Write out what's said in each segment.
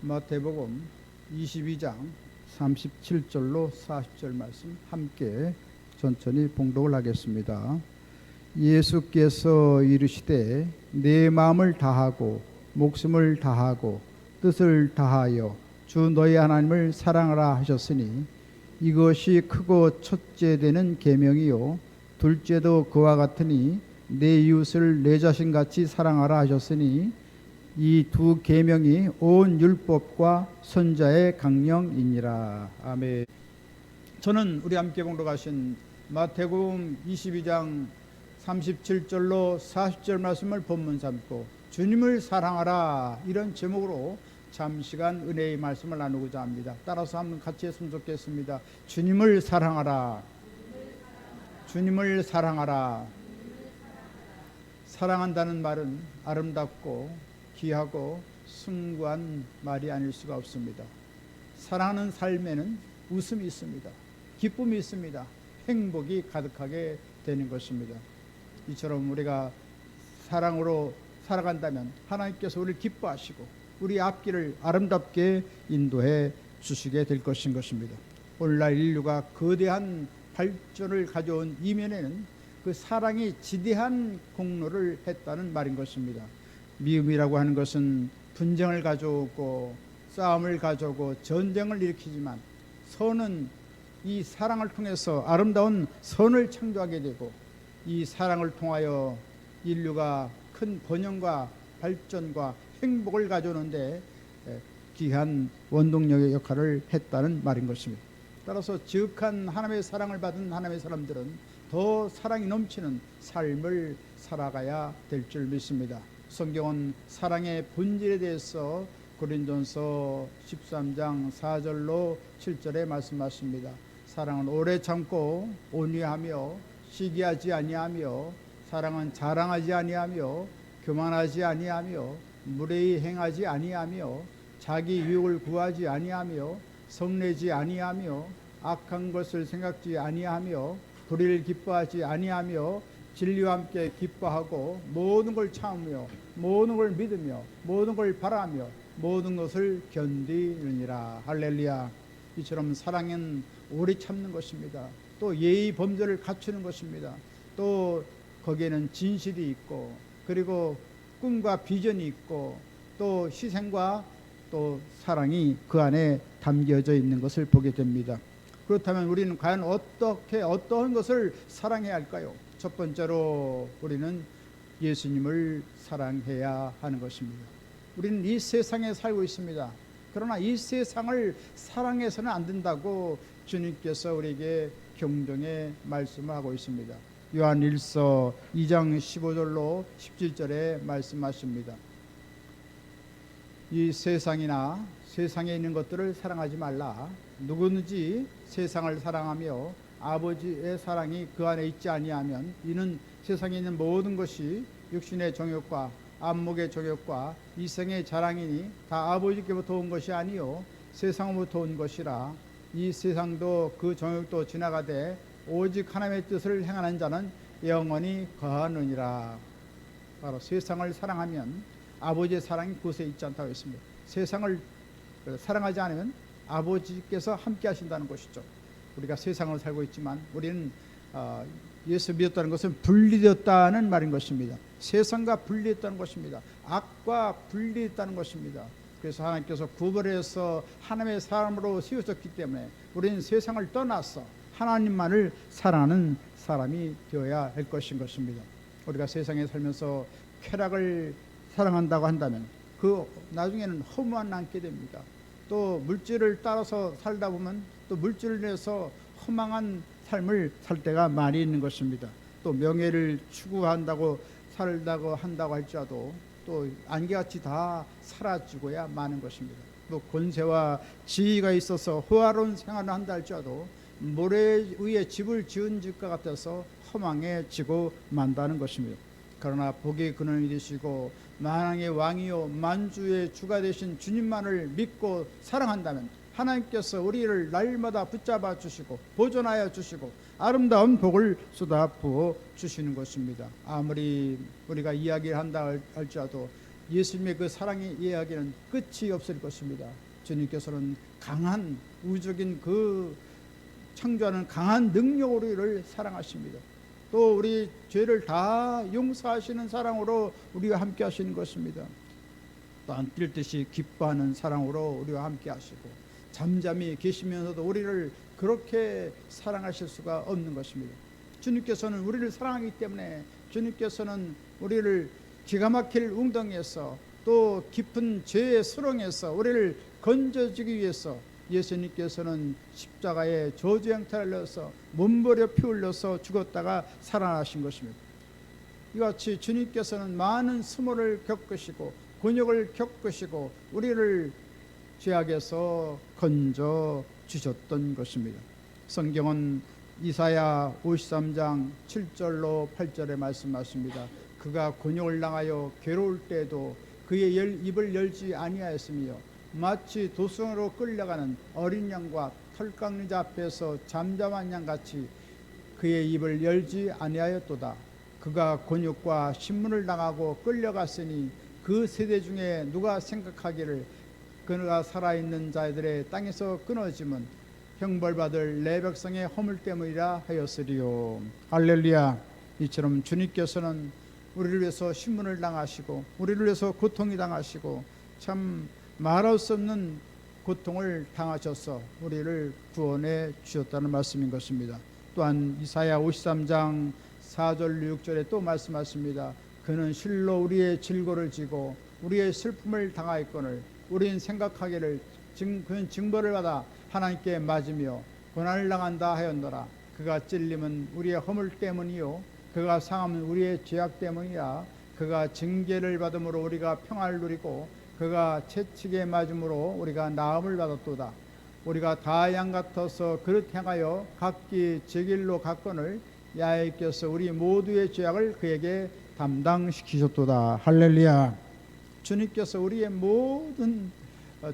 마태복음 22장 37절로 40절 말씀 함께 천천히 봉독을 하겠습니다. 예수께서 이르시되 내 마음을 다하고 목숨을 다하고 뜻을 다하여 주 너희 하나님을 사랑하라 하셨으니 이것이 크고 첫째 되는 계명이요 둘째도 그와 같으니 내 이웃을 내 자신같이 사랑하라 하셨으니 이 두 계명이 온 율법과 선자의 강령이니라. 아멘. 저는 우리 함께 봉독하신 마태복음 22장 37절로 40절 말씀을 본문 삼고 주님을 사랑하라 이런 제목으로 잠시간 은혜의 말씀을 나누고자 합니다. 따라서 한번 같이 했으면 좋겠습니다. 주님을 사랑하라. 주님을 사랑하라. 사랑한다는 말은 아름답고 귀하고 숭고한 말이 아닐 수가 없습니다. 사랑하는 삶에는 웃음이 있습니다. 기쁨이 있습니다. 행복이 가득하게 되는 것입니다. 이처럼 우리가 사랑으로 살아간다면 하나님께서 우리를 기뻐하시고 우리 앞길을 아름답게 인도해 주시게 될 것인 것입니다. 오늘날 인류가 거대한 발전을 가져온 이면에는 그 사랑이 지대한 공로를 했다는 말인 것입니다. 미움이라고 하는 것은 분쟁을 가져오고 싸움을 가져오고 전쟁을 일으키지만 선은 이 사랑을 통해서 아름다운 선을 창조하게 되고 이 사랑을 통하여 인류가 큰 번영과 발전과 행복을 가져오는데 귀한 원동력의 역할을 했다는 말인 것입니다. 따라서 지극한 하나님의 사랑을 받은 하나님의 사람들은 더 사랑이 넘치는 삶을 살아가야 될 줄 믿습니다. 성경은 사랑의 본질에 대해서 고린도전서 13장 4절로 7절에 말씀하십니다. 사랑은 오래 참고 온유하며 시기하지 아니하며 사랑은 자랑하지 아니하며 교만하지 아니하며 무례히 행하지 아니하며 자기 유익을 구하지 아니하며 성내지 아니하며 악한 것을 생각지 아니하며 불의를 기뻐하지 아니하며 진리와 함께 기뻐하고 모든 걸 참으며 모든 걸 믿으며 모든 걸 바라며 모든 것을 견디느니라. 할렐루야. 이처럼 사랑은 오래 참는 것입니다. 또 예의 범절을 갖추는 것입니다. 또 거기에는 진실이 있고 그리고 꿈과 비전이 있고 또 희생과 또 사랑이 그 안에 담겨져 있는 것을 보게 됩니다. 그렇다면 우리는 과연 어떠한 것을 사랑해야 할까요? 첫 번째로 우리는 예수님을 사랑해야 하는 것입니다. 우리는 이 세상에 살고 있습니다. 그러나 이 세상을 사랑해서는 안 된다고 주님께서 우리에게 경종의 말씀을 하고 있습니다. 요한 1서 2장 15절로 17절에 말씀하십니다. 이 세상이나 세상에 있는 것들을 사랑하지 말라. 누구든지 세상을 사랑하며 아버지의 사랑이 그 안에 있지 아니하면 이는 세상에 있는 모든 것이 육신의 정욕과 안목의 정욕과 이생의 자랑이니 다 아버지께부터 온 것이 아니요 세상으로부터 온 것이라. 이 세상도 그 정욕도 지나가되 오직 하나님의 뜻을 행하는 자는 영원히 거하느니라. 바로 세상을 사랑하면 아버지의 사랑이 그곳에 있지 않다고 했습니다. 세상을 사랑하지 않으면 아버지께서 함께 하신다는 것이죠. 우리가 세상을 살고 있지만 우리는 예수 믿었다는 것은 분리되었다는 말인 것입니다. 세상과 분리했다는 것입니다. 악과 분리했다는 것입니다. 그래서 하나님께서 구별해서 하나님의 사람으로 세우셨기 때문에 우리는 세상을 떠나서 하나님만을 사랑하는 사람이 되어야 할 것인 것입니다. 우리가 세상에 살면서 쾌락을 사랑한다고 한다면 그 나중에는 허무함을 안게 됩니다. 또 물질을 따라서 살다 보면 또 물질을 위해서 허망한 삶을 살 때가 많이 있는 것입니다. 또 명예를 추구한다고 살다고 한다고 할지라도 또 안개같이 다 사라지고야 마는 것입니다. 또 권세와 지위가 있어서 호화로운 생활을 한다 할지라도 모래 위에 집을 지은 집과 같아서 허망해지고 만다는 것입니다. 그러나 복의 근원이 되시고 만왕의 왕이요 만주의 주가 되신 주님만을 믿고 사랑한다면 하나님께서 우리를 날마다 붙잡아 주시고 보존하여 주시고 아름다운 복을 쏟아 부어 주시는 것입니다. 아무리 우리가 이야기를 한다 할지라도 예수님의 그 사랑의 이야기는 끝이 없을 것입니다. 주님께서는 강한 우주적인 그 창조하는 강한 능력으로 이를 사랑하십니다. 또 우리 죄를 다 용서하시는 사랑으로 우리와 함께 하시는 것입니다. 또 안 뛸 듯이 기뻐하는 사랑으로 우리와 함께 하시고 잠잠히 계시면서도 우리를 그렇게 사랑하실 수가 없는 것입니다. 주님께서는 우리를 사랑하기 때문에 주님께서는 우리를 기가 막힐 웅덩이에서 또 깊은 죄의 수렁에서 우리를 건져주기 위해서 예수님께서는 십자가에 저주 형태를 내서 몸버려 피 흘려서 죽었다가 살아나신 것입니다. 이같이 주님께서는 많은 수모를 겪으시고 곤욕을 겪으시고 우리를 죄악에서 건져 주셨던 것입니다. 성경은 이사야 53장 7절로 8절에 말씀하십니다. 그가 곤욕을 당하여 괴로울 때에도 그의 입을 열지 아니하였으며 마치 도성으로 끌려가는 어린 양과 털깎는 자 앞에서 잠잠한 양같이 그의 입을 열지 아니하였도다. 그가 곤욕과 신문을 당하고 끌려갔으니 그 세대 중에 누가 생각하기를 그가 살아있는 자들의 땅에서 끊어짐은 형벌받을 내 백성의 허물 때문이라 하였으리요. 할렐루야. 이처럼 주님께서는 우리를 위해서 신문을 당하시고 우리를 위해서 고통이 당하시고 참 말할 수 없는 고통을 당하셔서 우리를 구원해 주셨다는 말씀인 것입니다. 또한 이사야 53장 4절 6절에 또 말씀하십니다. 그는 실로 우리의 질고를 지고 우리의 슬픔을 당하였거늘 우리는 생각하기를 그는 징벌을 받아 하나님께 맞으며 고난을 당한다 하였노라. 그가 찔림은 우리의 허물 때문이요 그가 상함은 우리의 죄악 때문이라. 그가 징계를 받음으로 우리가 평안을 누리고 그가 채찍에 맞음으로 우리가 나음을 받았도다. 우리가 다 양 같아서 그릇 향하여 각기 제 길로 갔거늘 야훼께서 우리 모두의 죄악을 그에게 담당시키셨도다. 할렐루야. 주님께서 우리의 모든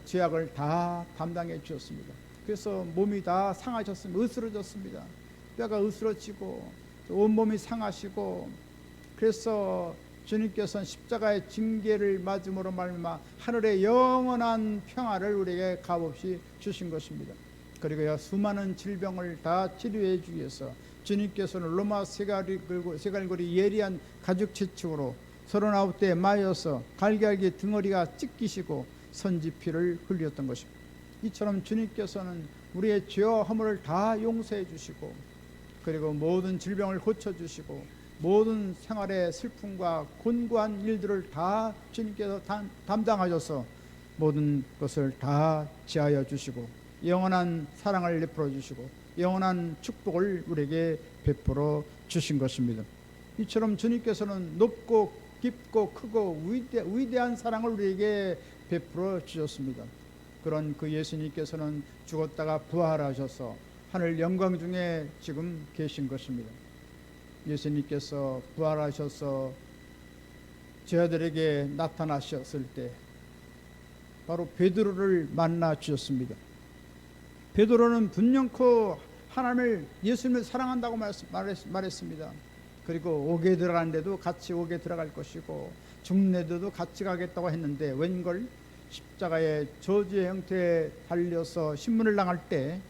죄악을 다 담당해 주셨습니다. 그래서 몸이 다 상하셨습니다. 으스러졌습니다. 뼈가 으스러지고 온몸이 상하시고 그래서 주님께서는 십자가의 징계를 맞음으로 말미암아 하늘의 영원한 평화를 우리에게 값없이 주신 것입니다. 그리고 수많은 질병을 다 치료해 주기 위해서 주님께서는 로마 세갈고리 예리한 가죽 채축으로 39대에 마여서 갈기갈기 등허리가 찢기시고 선지피를 흘렸던 것입니다. 이처럼 주님께서는 우리의 죄와 허물을 다 용서해 주시고 그리고 모든 질병을 고쳐주시고 모든 생활의 슬픔과 곤고한 일들을 다 주님께서 담당하셔서 모든 것을 다 지하여 주시고 영원한 사랑을 베풀어 주시고 영원한 축복을 우리에게 베풀어 주신 것입니다. 이처럼 주님께서는 높고 깊고 크고 위대한 사랑을 우리에게 베풀어 주셨습니다. 그런 그 예수님께서는 죽었다가 부활하셔서 하늘 영광 중에 지금 계신 것입니다. 예수님께서 부활하셔서 저희들에게 나타나셨을 때 바로 베드로를 만나 주셨습니다. 베드로는 분명코 하나님을 예수님을 사랑한다고 말했습니다. 그리고 옥에 들어가는데도 같이 옥에 들어갈 것이고 죽는 데도 같이 가겠다고 했는데 웬걸 십자가의 저주의 형태에 달려서 신문을 당할 때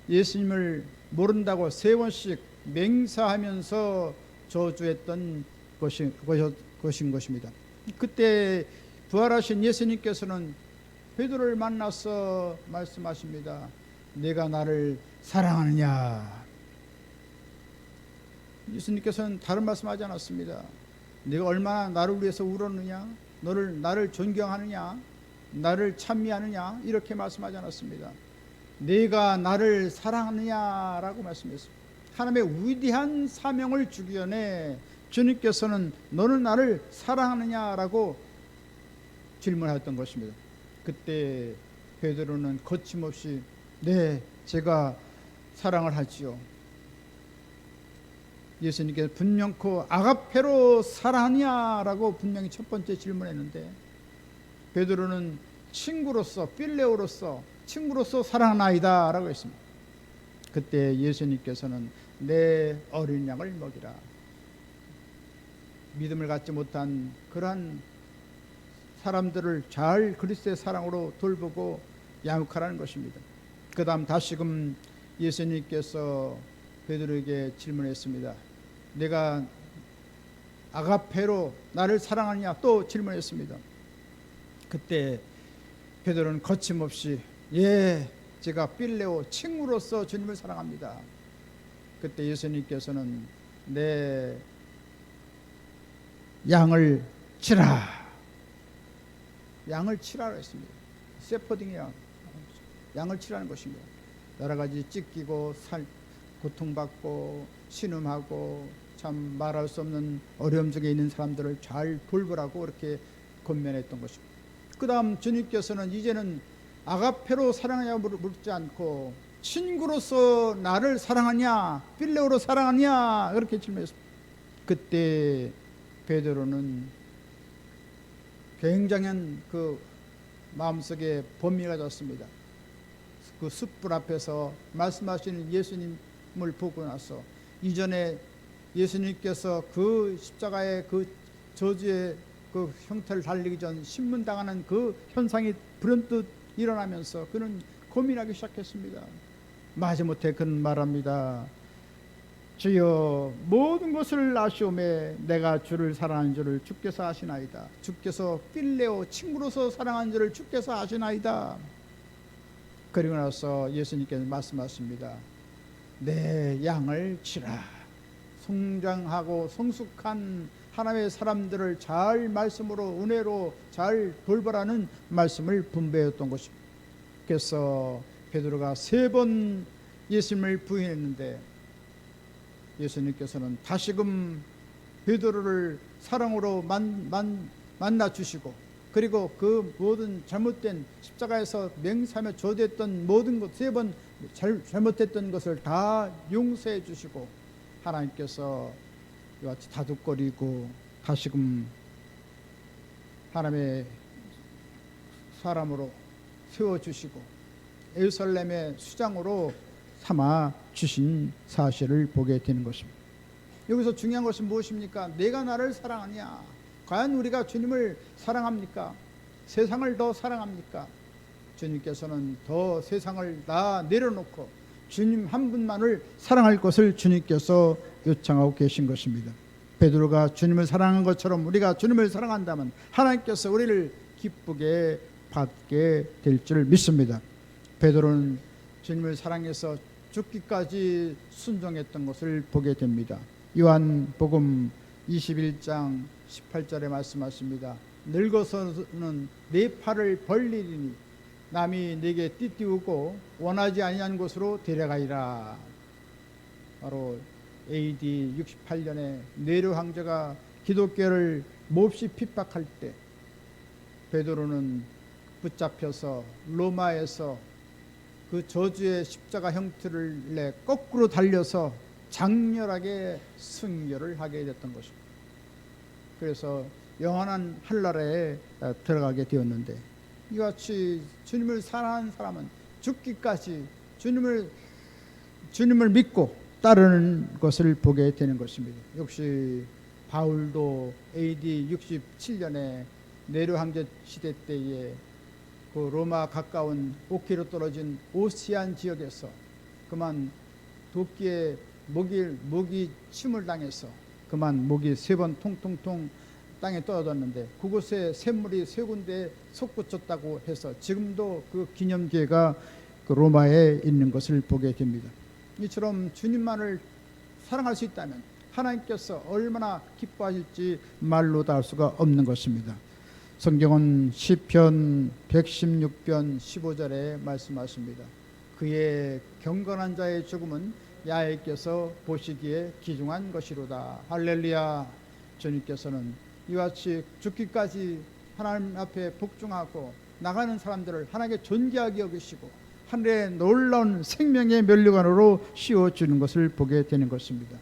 예수님을 모른다고 3번씩 맹세하면서 저주했던 것인 것입니다. 그때 부활하신 예수님께서는 베드로를 만나서 말씀하십니다. 내가 나를 사랑하느냐. 예수님께서는 다른 말씀하지 않았습니다. 네가 얼마나 나를 위해서 울었느냐, 나를 존경하느냐, 나를 찬미하느냐 이렇게 말씀하지 않았습니다. 네가 나를 사랑하느냐라고 말씀했습니다. 하나님의 위대한 사명을 주기 전에 주님께서는 너는 나를 사랑하느냐라고 질문하였던 것입니다. 그때 베드로는 거침없이 네, 제가 사랑을 하지요. 예수님께서 분명코 아가페로 사랑하냐라고 분명히 첫 번째 질문했는데 베드로는 친구로서 필레오로서 친구로서 사랑하나이다 라고 했습니다. 그때 예수님께서는 내 어린 양을 먹이라. 믿음을 갖지 못한 그러한 사람들을 잘 그리스도의 사랑으로 돌보고 양육하라는 것입니다. 그 다음 다시금 예수님께서 베드로에게 질문했습니다. 내가 아가페로 나를 사랑하느냐 또 질문했습니다. 그때 베드로는 거침없이 예, 제가 필레오 친구로서 주님을 사랑합니다. 그때 예수님께서는 내 양을 치라, 양을 치라고 했습니다. 세퍼딩이야, 양을 치라는 것입니다. 여러 가지 찢기고 고통받고 신음하고 참 말할 수 없는 어려움 속에 있는 사람들을 잘 돌보라고 그렇게 권면했던 것입니다. 그 다음 주님께서는 이제는 아가페로 사랑하냐고 묻지 않고 친구로서 나를 사랑하냐, 필레오로 사랑하냐 그렇게 질문했습니다. 그때 베드로는 굉장한 그 마음속에 번미가 졌습니다. 그 숯불 앞에서 말씀하시는 예수님을 보고 나서 이전에 예수님께서 그 십자가의 그 저주의 그 형태를 달리기 전 신문당하는 그 현상이 불현듯 일어나면서 그는 고민하기 시작했습니다. 마지못해 그는 말합니다. 주여, 모든 것을 아시오매 내가 주를 사랑하는 줄을 주께서 아시나이다. 주께서 필레오 친구로서 사랑하는 줄을 주께서 아시나이다. 그리고 나서 예수님께서 말씀하십니다. 내 양을 치라. 성장하고 성숙한 하나님의 사람들을 잘 말씀으로 은혜로 잘 돌보라는 말씀을 분배했던 것입니다. 그래서 베드로가 3번 예수님을 부인했는데 예수님께서는 다시금 베드로를 사랑으로 만나 주시고 그리고 그 모든 잘못된 십자가에서 맹세하며 저주했던 모든 것 3번 잘못했던 것을 다 용서해 주시고 하나님께서 이와 같이 다독거리고 다시금 하나님의 사람으로 세워주시고 예루살렘의 수장으로 삼아 주신 사실을 보게 되는 것입니다. 여기서 중요한 것은 무엇입니까? 내가 나를 사랑하냐? 과연 우리가 주님을 사랑합니까? 세상을 더 사랑합니까? 주님께서는 더 세상을 다 내려놓고 주님 한 분만을 사랑할 것을 주님께서 요청하고 계신 것입니다. 베드로가 주님을 사랑한 것처럼 우리가 주님을 사랑한다면 하나님께서 우리를 기쁘게 받게 될 줄 믿습니다. 베드로는 주님을 사랑해서 죽기까지 순종했던 것을 보게 됩니다. 요한복음 21장 18절에 말씀하십니다. 늙어서는 내 팔을 벌리리니 남이 내게 띠띠우고 원하지 아니한 곳으로 데려가리라. 바로 AD 68년에 네로 황제가 기독교를 몹시 핍박할 때 베드로는 붙잡혀서 로마에서 그 저주의 십자가 형틀을 내 거꾸로 달려서 장렬하게 순교를 하게 됐던 것입니다. 그래서 영원한 한나라에 들어가게 되었는데 이같이 주님을 사랑하는 사람은 죽기까지 주님을 믿고 따르는 것을 보게 되는 것입니다. 역시 바울도 AD 67년에 네로 황제 시대 때에 그 로마 가까운 5km 떨어진 오시안 지역에서 그만 도끼에 목이 침을 당해서 그만 목이 3번 통통통 땅에 떨어졌는데 그곳에 샘물이 3군데에 솟구쳤다고 해서 지금도 그 기념계가 그 로마에 있는 것을 보게 됩니다. 이처럼 주님만을 사랑할 수 있다면 하나님께서 얼마나 기뻐하실지 말로 다 할 수가 없는 것입니다. 성경은 시편 116편 15절에 말씀하십니다. 그의 경건한 자의 죽음은 야훼께서 보시기에 기중한 것이로다. 할렐루야. 주님께서는 이와 같이 죽기까지 하나님 앞에 복종하고 나가는 사람들을 하나님께 존귀하게 여기시고 하늘의 놀라운 생명의 면류관으로 씌워주는 것을 보게 되는 것입니다.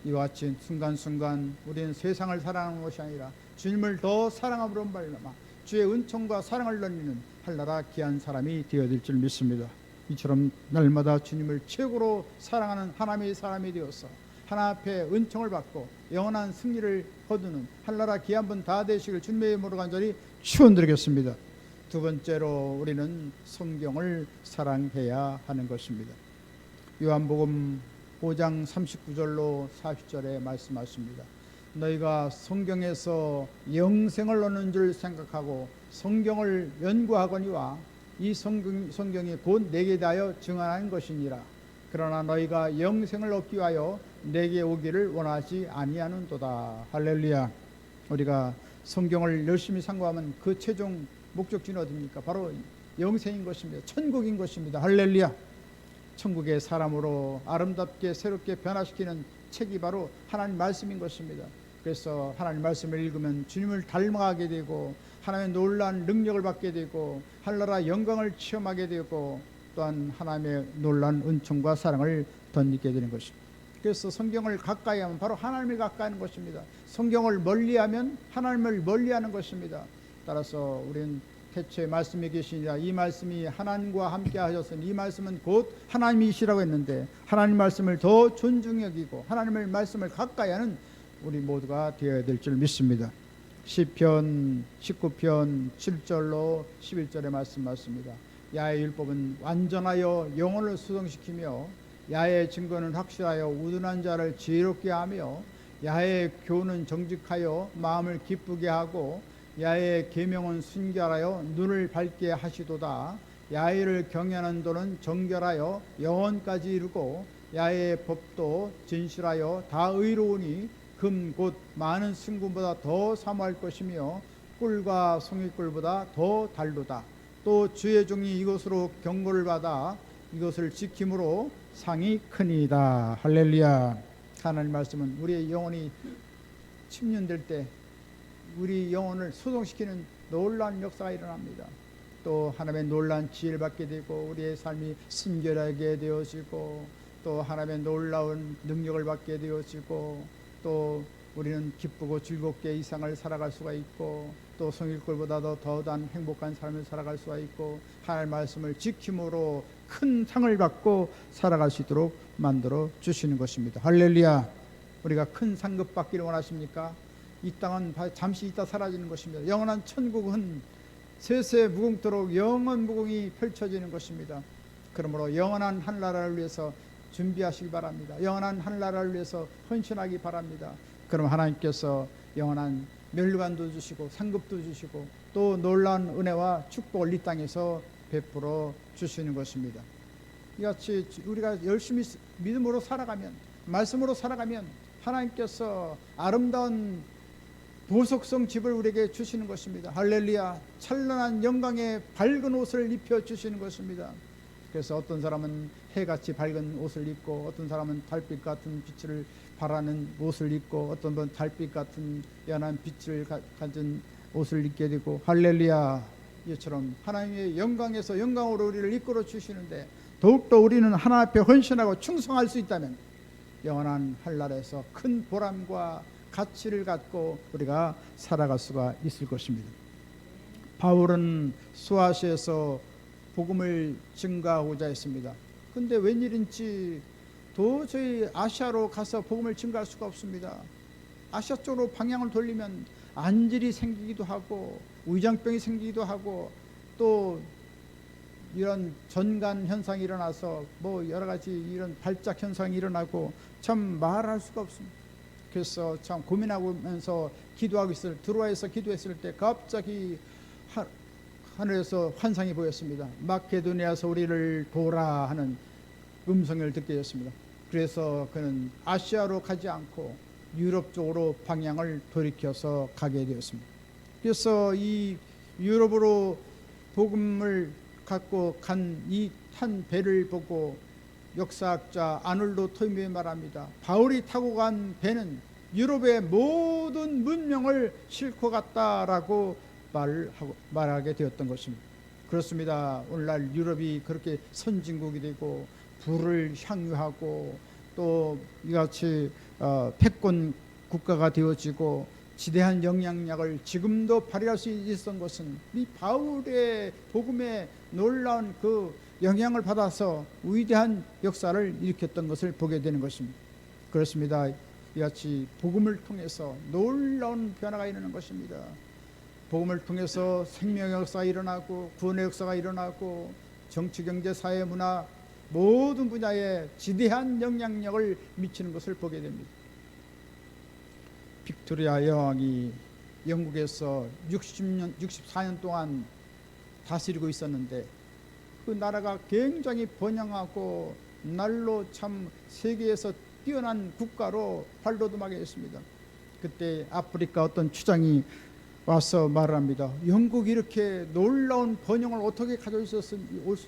이와 같이 순간순간 우리는 세상을 사랑하는 것이 아니라 주님을 더 사랑함으로 말미암아 주의 은총과 사랑을 나누는 한나라 귀한 사람이 되어야 될 줄 믿습니다. 이처럼 날마다 주님을 최고로 사랑하는 하나님의 사람이 되어서 하나님 앞에 은총을 받고 영원한 승리를 거두는 한나라 기한분 다 되시길 주님의 이름으로 간절히 축원드리겠습니다. 두 번째로 우리는 성경을 사랑해야 하는 것입니다. 요한복음 5장 39절로 40절에 말씀하십니다. 너희가 성경에서 영생을 얻는 줄 생각하고 성경을 연구하거니와 이 성경이 곧 내게 대하여 증언한 것이니라. 그러나 너희가 영생을 얻기 위하여 내게 오기를 원하지 아니하는도다. 할렐루야. 우리가 성경을 열심히 상고하면 그 최종 목적지는 어디입니까? 바로 영생인 것입니다. 천국인 것입니다. 할렐루야. 천국의 사람으로 아름답게 새롭게 변화시키는 책이 바로 하나님 말씀인 것입니다. 그래서 하나님 말씀을 읽으면 주님을 닮아가게 되고 하나님의 놀라운 능력을 받게 되고 하늘나라 영광을 체험하게 되고 또한 하나님의 놀라운 은총과 사랑을 덧입게 되는 것입니다. 그래서 성경을 가까이 하면 바로 하나님을 가까이 하는 것입니다. 성경을 멀리하면 하나님을 멀리하는 것입니다. 따라서 우리는 태초에 말씀이 계시니라 이 말씀이 하나님과 함께 하셨으니 이 말씀은 곧 하나님이시라고 했는데 하나님 말씀을 더 존중히 여기고 하나님의 말씀을 가까이 하는 우리 모두가 되어야 될 줄 믿습니다. 시편 19편 7절로 11절의 말씀 맞습니다. 야의 율법은 완전하여 영혼을 수동시키며 야의 증거는 확실하여 우둔한 자를 지혜롭게 하며 야의 교훈은 정직하여 마음을 기쁘게 하고 야의 계명은 순결하여 눈을 밝게 하시도다. 야의를 경외하는 도는 정결하여 영원까지 이르고 야의 법도 진실하여 다 의로우니 금 곧 많은 승금보다 더 사모할 것이며 꿀과 송이꿀보다 더 달도다. 또 주의 종이 이것으로 경고를 받아 이것을 지킴으로 상이 크니이다. 할렐루야. 하나님 말씀은 우리의 영혼이 침륜될 때 우리 영혼을 소동시키는 놀라운 역사가 일어납니다. 또 하나님의 놀라운 지혜를 받게 되고 우리의 삶이 순결하게 되어지고 또 하나님의 놀라운 능력을 받게 되어지고 또 우리는 기쁘고 즐겁게 이 세상을 살아갈 수가 있고 또 성일꼴보다도 더한 행복한 삶을 살아갈 수가 있고 하나님의 말씀을 지킴으로 큰 상을 받고 살아갈 수 있도록 만들어 주시는 것입니다. 할렐루야. 우리가 큰 상급 받기를 원하십니까? 이 땅은 잠시 있다 사라지는 것입니다. 영원한 천국은 세세 무궁토록 영원 무궁이 펼쳐지는 것입니다. 그러므로 영원한 한나라를 위해서 준비하시기 바랍니다. 영원한 한나라를 위해서 헌신하기 바랍니다. 그럼 하나님께서 영원한 멸류관도 주시고 상급도 주시고 또 놀라운 은혜와 축복을 이 땅에서 베풀어 주시는 것입니다. 이같이 우리가 열심히 믿음으로 살아가면 말씀으로 살아가면 하나님께서 아름다운 보석성 집을 우리에게 주시는 것입니다. 할렐루야. 찬란한 영광의 밝은 옷을 입혀 주시는 것입니다. 그래서 어떤 사람은 해같이 밝은 옷을 입고 어떤 사람은 달빛 같은 빛을 발하는 옷을 입고 어떤 분 달빛 같은 연한 빛을 가진 옷을 입게 되고 할렐루야. 이처럼 하나님의 영광에서 영광으로 우리를 이끌어 주시는데 더욱더 우리는 하나님 앞에 헌신하고 충성할 수 있다면 영원한 한나라에서 큰 보람과 가치를 갖고 우리가 살아갈 수가 있을 것입니다. 바울은 수아시아에서 복음을 증가하고자 했습니다. 근데 웬일인지 도저히 아시아로 가서 복음을 증가할 수가 없습니다. 아시아 쪽으로 방향을 돌리면 안질이 생기기도 하고 위장병이 생기기도 하고 또 이런 전간 현상이 일어나서 뭐 여러 가지 이런 발작 현상이 일어나고 참 말할 수가 없습니다. 그래서 참 고민하면서 기도하고 들어와서 기도했을 때 갑자기 하늘에서 환상이 보였습니다. 마케도니아에서 우리를 도라 하는 음성을 듣게 되었습니다. 그래서 그는 아시아로 가지 않고 유럽 쪽으로 방향을 돌이켜서 가게 되었습니다. 그래서 이 유럽으로 복음을 갖고 간 이 탄 배를 보고 역사학자 아놀드 토인비 말합니다. 바울이 타고 간 배는 유럽의 모든 문명을 싣고 갔다라고 말하게 되었던 것입니다. 그렇습니다. 오늘날 유럽이 그렇게 선진국이 되고 불을 향유하고 또 이같이 패권 국가가 되어지고 지대한 영향력을 지금도 발휘할 수 있었던 것은 이 바울의 복음의 놀라운 그 영향을 받아서 위대한 역사를 일으켰던 것을 보게 되는 것입니다. 그렇습니다. 이같이 복음을 통해서 놀라운 변화가 일어나는 것입니다. 복음을 통해서 생명의 역사가 일어나고 구원의 역사가 일어나고 정치, 경제, 사회, 문화 모든 분야에 지대한 영향력을 미치는 것을 보게 됩니다. 빅토리아 여왕이 영국에서 64년 동안 다스리고 있었는데 그 나라가 굉장히 번영하고 날로 참 세계에서 뛰어난 국가로 발돋움하게 됐습니다. 그때 아프리카 어떤 추장이 와서 말을 합니다. 영국이 이렇게 놀라운 번영을 어떻게 가져올 수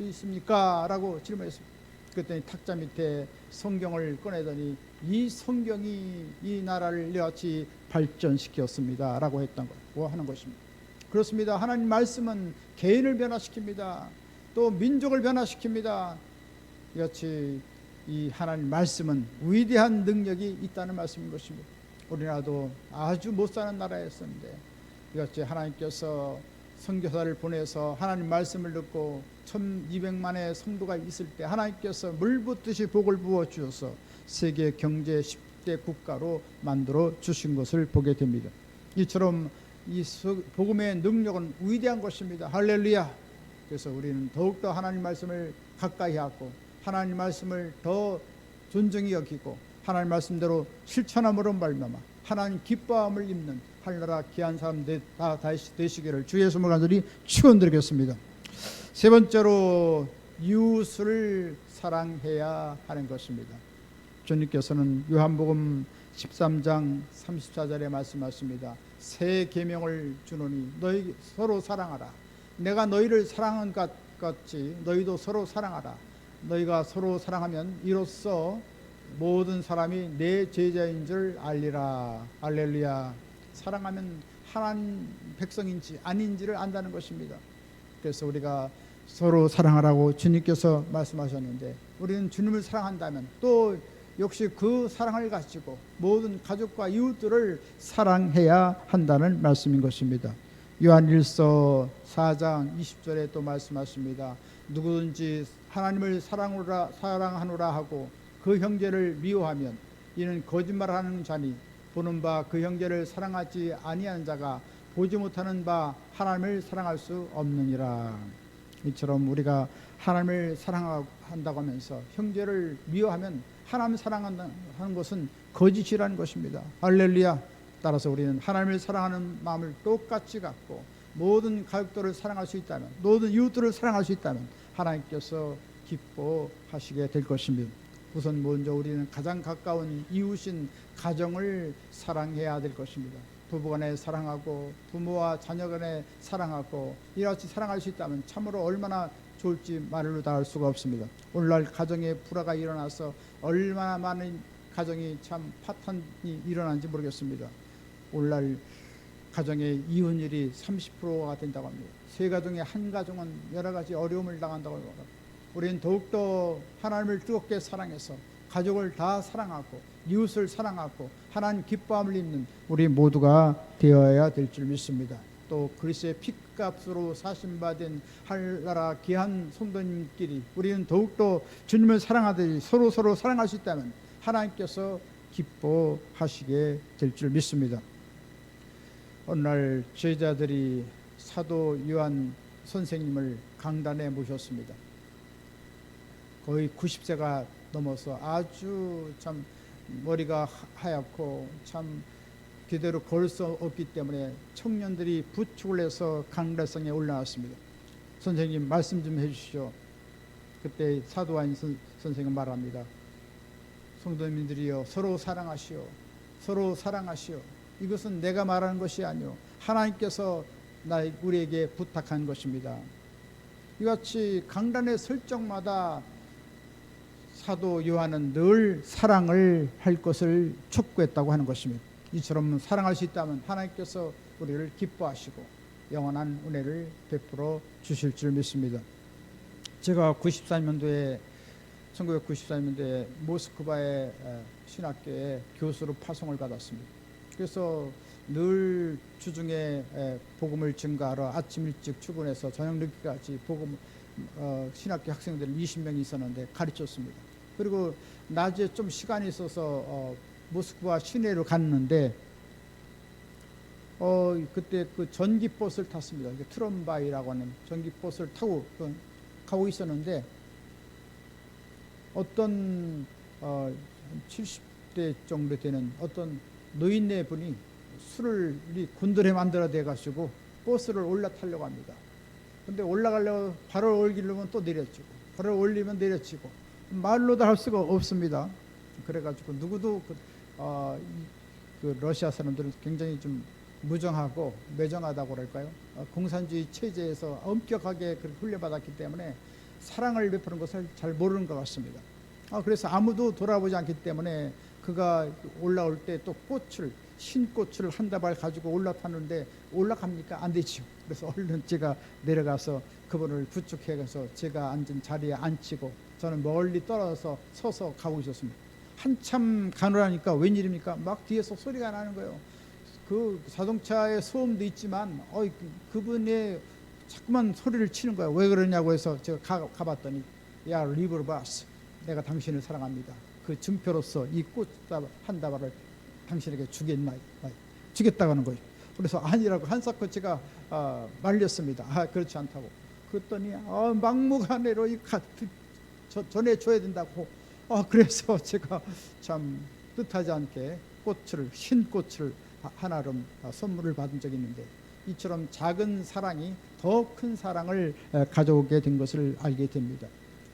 있습니까? 라고 질문했습니다. 그랬더니 탁자 밑에 성경을 꺼내더니 이 성경이 이 나라를 이같이 발전시켰습니다 라고 하는 것입니다. 그렇습니다. 하나님 말씀은 개인을 변화시킵니다. 또 민족을 변화시킵니다. 이같이 이 하나님 말씀은 위대한 능력이 있다는 말씀인 것입니다. 우리나라도 아주 못 사는 나라였었는데 이같이 하나님께서 선교사를 보내서 하나님 말씀을 듣고 1200만의 성도가 있을 때 하나님께서 물붓듯이 복을 부어 주셔서 세계 경제 10대 국가로 만들어 주신 것을 보게 됩니다. 이처럼 이 복음의 능력은 위대한 것입니다. 할렐루야. 그래서 우리는 더욱더 하나님 말씀을 가까이 하고 하나님 말씀을 더 존중히 여기고 하나님 말씀대로 실천함으로 말미암아 하나님 기뻐함을 입는 하늘나라 귀한 사람 다 되시기를 주 예수님을 간절히 축원드리겠습니다. 세 번째로 이웃을 사랑해야 하는 것입니다. 주님께서는 요한복음 13장 34절에 말씀하십니다. 새 계명을 주노니 너희 서로 사랑하라. 내가 너희를 사랑한 것 같이 너희도 서로 사랑하라. 너희가 서로 사랑하면 이로써 모든 사람이 내 제자인 줄 알리라. 할렐루야. 사랑하면 하나님 백성인지 아닌지를 안다는 것입니다. 그래서 우리가 서로 사랑하라고 주님께서 말씀하셨는데 우리는 주님을 사랑한다면 또 역시 그 사랑을 가지고 모든 가족과 이웃들을 사랑해야 한다는 말씀인 것입니다. 요한일서 4장 20절에 또 말씀하십니다. 누구든지 하나님을 사랑하노라 하고 그 형제를 미워하면 이는 거짓말하는 자니 보는 바 그 형제를 사랑하지 아니하는 자가 보지 못하는 바 하나님을 사랑할 수 없느니라. 이처럼 우리가 하나님을 사랑한다고 하면서 형제를 미워하면 하나님을 사랑하는 것은 거짓이라는 것입니다. 할렐루야. 따라서 우리는 하나님을 사랑하는 마음을 똑같이 갖고 모든 가족들을 사랑할 수 있다면 모든 이웃들을 사랑할 수 있다면 하나님께서 기뻐하시게 될 것입니다. 우선 먼저 우리는 가장 가까운 이웃인 가정을 사랑해야 될 것입니다. 부부간에 사랑하고 부모와 자녀간에 사랑하고 이같이 사랑할 수 있다면 참으로 얼마나 좋을지 말로 다 할 수가 없습니다. 오늘날 가정에 불화가 일어나서 얼마나 많은 가정이 참 파탄이 일어난지 모르겠습니다. 오늘날 가정의 이혼율이 30%가 된다고 합니다. 세 가정에 한 가정은 여러 가지 어려움을 당한다고 합니다. 우리는 더욱더 하나님을 뜨겁게 사랑해서 가족을 다 사랑하고 이웃을 사랑하고 하나님 기뻐함을 입는 우리 모두가 되어야 될 줄 믿습니다. 또 그리스도의 피값으로 사신받은 하늘나라 귀한 성도님끼리 우리는 더욱더 주님을 사랑하듯이 서로 사랑할 수 있다면 하나님께서 기뻐하시게 될 줄 믿습니다. 오늘 제자들이 사도 요한 선생님을 강단에 모셨습니다. 거의 90세가 넘어서 아주 참 머리가 하얗고 참 제대로 걸 수 없기 때문에 청년들이 부축을 해서 강단성에 올라왔습니다. 선생님 말씀 좀 해주시죠. 그때 사도 요한 선생은 말합니다. 성도님들이여 서로 사랑하시오. 서로 사랑하시오. 이것은 내가 말하는 것이 아니오. 하나님께서 우리에게 부탁한 것입니다. 이같이 강단의 설정마다 사도 요한은 늘 사랑을 할 것을 촉구했다고 하는 것입니다. 이처럼 사랑할 수 있다면 하나님께서 우리를 기뻐하시고 영원한 은혜를 베풀어 주실 줄 믿습니다. 제가 1994년도에 모스크바의 신학교에 교수로 파송을 받았습니다. 그래서 늘 주중에 복음을 증거하러 아침 일찍 출근해서 저녁 늦게까지 복음 신학교 학생들 20명이 있었는데 가르쳤습니다. 그리고 낮에 좀 시간이 있어서 모스크바 시내로 갔는데 그때 그 전기버스를 탔습니다. 트럼바이라고 하는 전기버스를 타고 가고 있었는데 어떤 70대 정도 되는 어떤 노인네 분이 술을 군더레 만들어 대 가지고 버스를 올라타려고 합니다. 근데 올라가려고 발을 올리려면 또 내려치고 발을 올리면 내려치고 말로도 할 수가 없습니다. 그래가지고 누구도 그 러시아 사람들은 굉장히 좀 무정하고 매정하다고 그럴까요? 공산주의 체제에서 엄격하게 그렇게 훈련받았기 때문에 사랑을 베푸는 것을 잘 모르는 것 같습니다. 그래서 아무도 돌아보지 않기 때문에 그가 올라올 때 또 신꽃을 한 다발 가지고 올라탔는데 올라갑니까? 안 되죠. 그래서 얼른 제가 내려가서 그분을 부축해서 제가 앉은 자리에 앉히고 저는 멀리 떨어져서 서서 가고 있었습니다. 한참 가느라니까 웬일입니까? 막 뒤에서 소리가 나는 거예요. 그 자동차의 소음도 있지만 그분의 자꾸만 소리를 치는 거예요. 왜 그러냐고 해서 제가 가봤더니 야 리브르바스, 내가 당신을 사랑합니다. 그 증표로서 이 꽃 한 다발을 당신에게 주겠다고 하는 거예요. 그래서 아니라고 한사코치가 말렸습니다. 그렇지 않다고. 그랬더니 막무가내로 전해줘야 된다고. 그래서 제가 참 뜻하지 않게 흰꽃을 하나를 선물을 받은 적이 있는데 이처럼 작은 사랑이 더 큰 사랑을 가져오게 된 것을 알게 됩니다.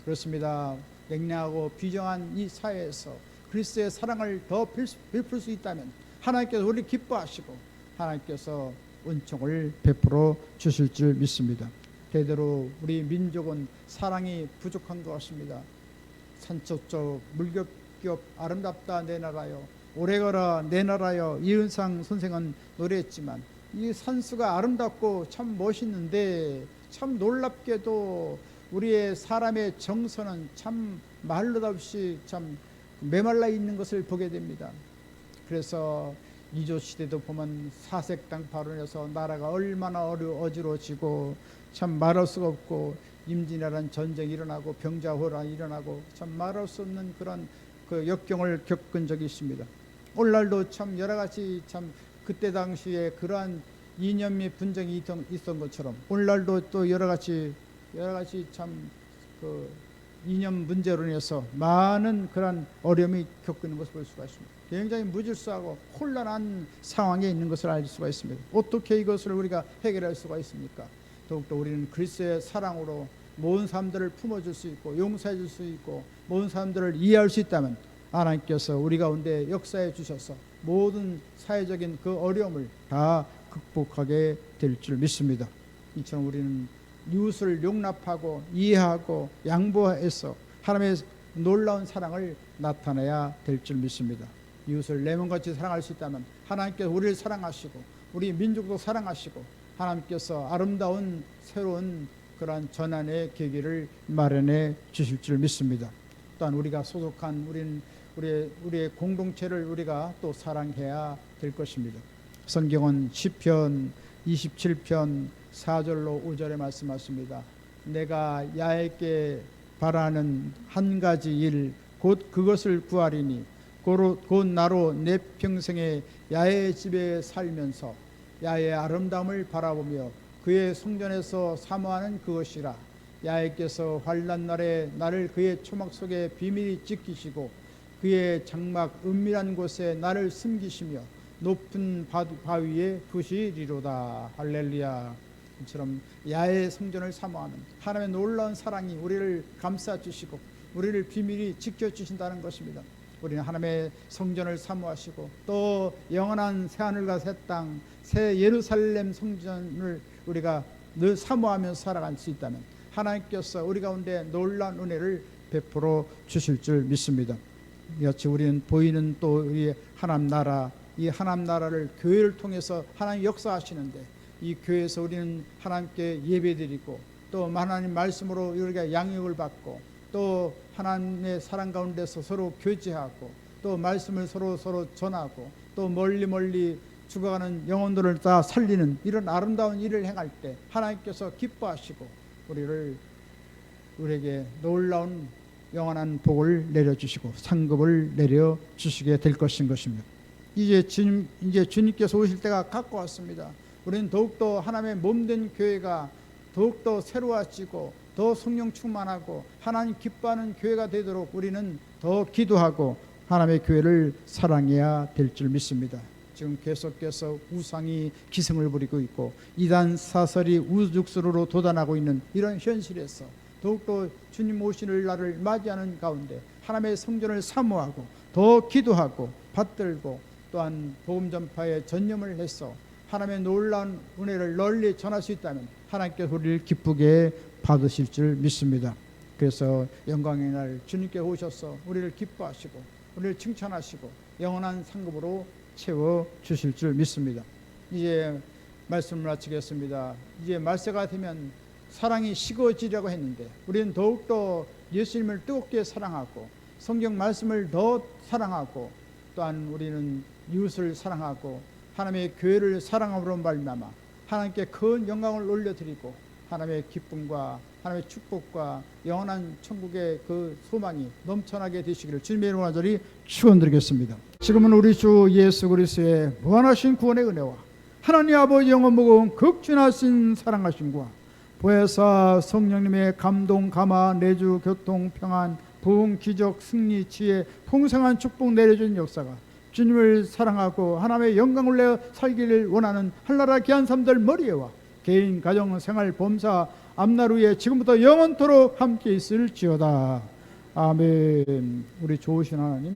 그렇습니다. 냉랭하고 비정한 이 사회에서 그리스도의 사랑을 더 베풀 수 있다면 하나님께서 우리 기뻐하시고 하나님께서 은총을 베풀어 주실 줄 믿습니다. 대대로 우리 민족은 사랑이 부족한 것 같습니다. 산적적 물겹겹 아름답다 내 나라여, 오래가라 내 나라여. 이은상 선생은 노래했지만 이 산수가 아름답고 참 멋있는데 참 놀랍게도 우리의 사람의 정서는 참 말로 없이 참 메말라 있는 것을 보게 됩니다. 그래서 이조 시대도 보면 사색당 발언에서 나라가 얼마나 어지러워지고 참 말할 수가 없고 임진왜란 전쟁이 일어나고 병자호란이 일어나고 참 말할 수 없는 그런 그 역경을 겪은 적이 있습니다. 오늘날도 참 여러 가지 참 그때 당시에 그러한 이념의 분쟁이 있던 것처럼 오늘날도 또 여러 가지 참 그 이념 문제로 인해서 많은 그런 어려움이 겪는 것을 볼 수가 있습니다. 굉장히 무질서하고 혼란한 상황에 있는 것을 알 수가 있습니다. 어떻게 이것을 우리가 해결할 수가 있습니까? 더욱더 우리는 그리스도의 사랑으로 모든 사람들을 품어줄 수 있고 용서해 줄 수 있고 모든 사람들을 이해할 수 있다면 하나님께서 우리 가운데 역사해 주셔서 모든 사회적인 그 어려움을 다 극복하게 될 줄 믿습니다. 이처럼 우리는 이웃을 용납하고 이해하고 양보해서 하나님의 놀라운 사랑을 나타내야 될 줄 믿습니다. 이웃을 내 몸같이 사랑할 수 있다면 하나님께서 우리를 사랑하시고 우리 민족도 사랑하시고 하나님께서 아름다운 새로운 그러한 전환의 계기를 마련해 주실 줄 믿습니다. 또한 우리가 소속한 우리의 공동체를 우리가 또 사랑해야 될 것입니다. 성경은 시편 27편 4절로 5절에 말씀하십니다. 내가 야에게 바라는 한 가지 일 곧 그것을 구하리니 곧 나로 내 평생에 야의 집에 살면서 야의 아름다움을 바라보며 그의 성전에서 사모하는 그것이라. 야에께서 환난 날에 나를 그의 초막 속에 비밀히 지키시고 그의 장막 은밀한 곳에 나를 숨기시며 높은 바위에 두시리로다. 할렐루야. 이처럼 야의 성전을 사모하는 하나님의 놀라운 사랑이 우리를 감싸주시고 우리를 비밀히 지켜주신다는 것입니다. 우리는 하나님의 성전을 사모하시고 또 영원한 새하늘과 새 땅, 새 예루살렘 성전을 우리가 늘 사모하면서 살아갈 수 있다면 하나님께서 우리 가운데 놀라운 은혜를 베풀어 주실 줄 믿습니다. 이같이 우리는 보이는 또 우리의 하나님 나라, 이 하나님 나라를 교회를 통해서 하나님 역사하시는데 이 교회에서 우리는 하나님께 예배드리고 또 하나님 말씀으로 우리가 양육을 받고 또 하나님의 사랑 가운데서 서로 교제하고 또 말씀을 서로 전하고 또 멀리 죽어가는 영혼들을 다 살리는 이런 아름다운 일을 행할 때 하나님께서 기뻐하시고 우리에게 놀라운 영원한 복을 내려주시고 상급을 내려주시게 될 것입니다. 이제 주님께서 오실 때가 가까웠습니다. 우리는 더욱더 하나님의 몸된 교회가 더욱더 새로워지고 더 성령 충만하고 하나님 기뻐하는 교회가 되도록 우리는 더 기도하고 하나님의 교회를 사랑해야 될 줄 믿습니다. 지금 계속해서 우상이 기승을 부리고 있고 이단 사설이 우죽스러로 돋아나고 있는 이런 현실에서 더욱더 주님 오시는 날을 맞이하는 가운데 하나님의 성전을 사모하고 더 기도하고 받들고 또한 복음 전파에 전념을 해서 하나님의 놀라운 은혜를 널리 전할 수 있다면 하나님께서 우리를 기쁘게 받으실 줄 믿습니다. 그래서 영광의 날 주님께 오셔서 우리를 기뻐하시고 우리를 칭찬하시고 영원한 상급으로 채워주실 줄 믿습니다. 이제 말씀을 마치겠습니다. 이제 말세가 되면 사랑이 식어지려고 했는데 우리는 더욱더 예수님을 뜨겁게 사랑하고 성경 말씀을 더 사랑하고 또한 우리는 이웃을 사랑하고 하나님의 교회를 사랑함으로 말미암아 하나님께 큰 영광을 올려드리고 하나님의 기쁨과 하나님의 축복과 영원한 천국의 그 소망이 넘쳐나게 되시기를 주님의 이름으로 간절히 축원드리겠습니다. 지금은 우리 주 예수 그리스도의 무한하신 구원의 은혜와 하나님 아버지 영원 무거운 극진하신 사랑하심과 보혜사 성령님의 감동 감화 내주 교통 평안 부흥 기적 승리 지혜 풍성한 축복 내려준 역사가 주님을 사랑하고 하나님의 영광을 내어 살기를 원하는 한나라 귀한 삶들 머리에와 개인 가정 생활 범사 앞날 후에 지금부터 영원토록 함께 있을지어다. 아멘. 우리 좋으신 하나님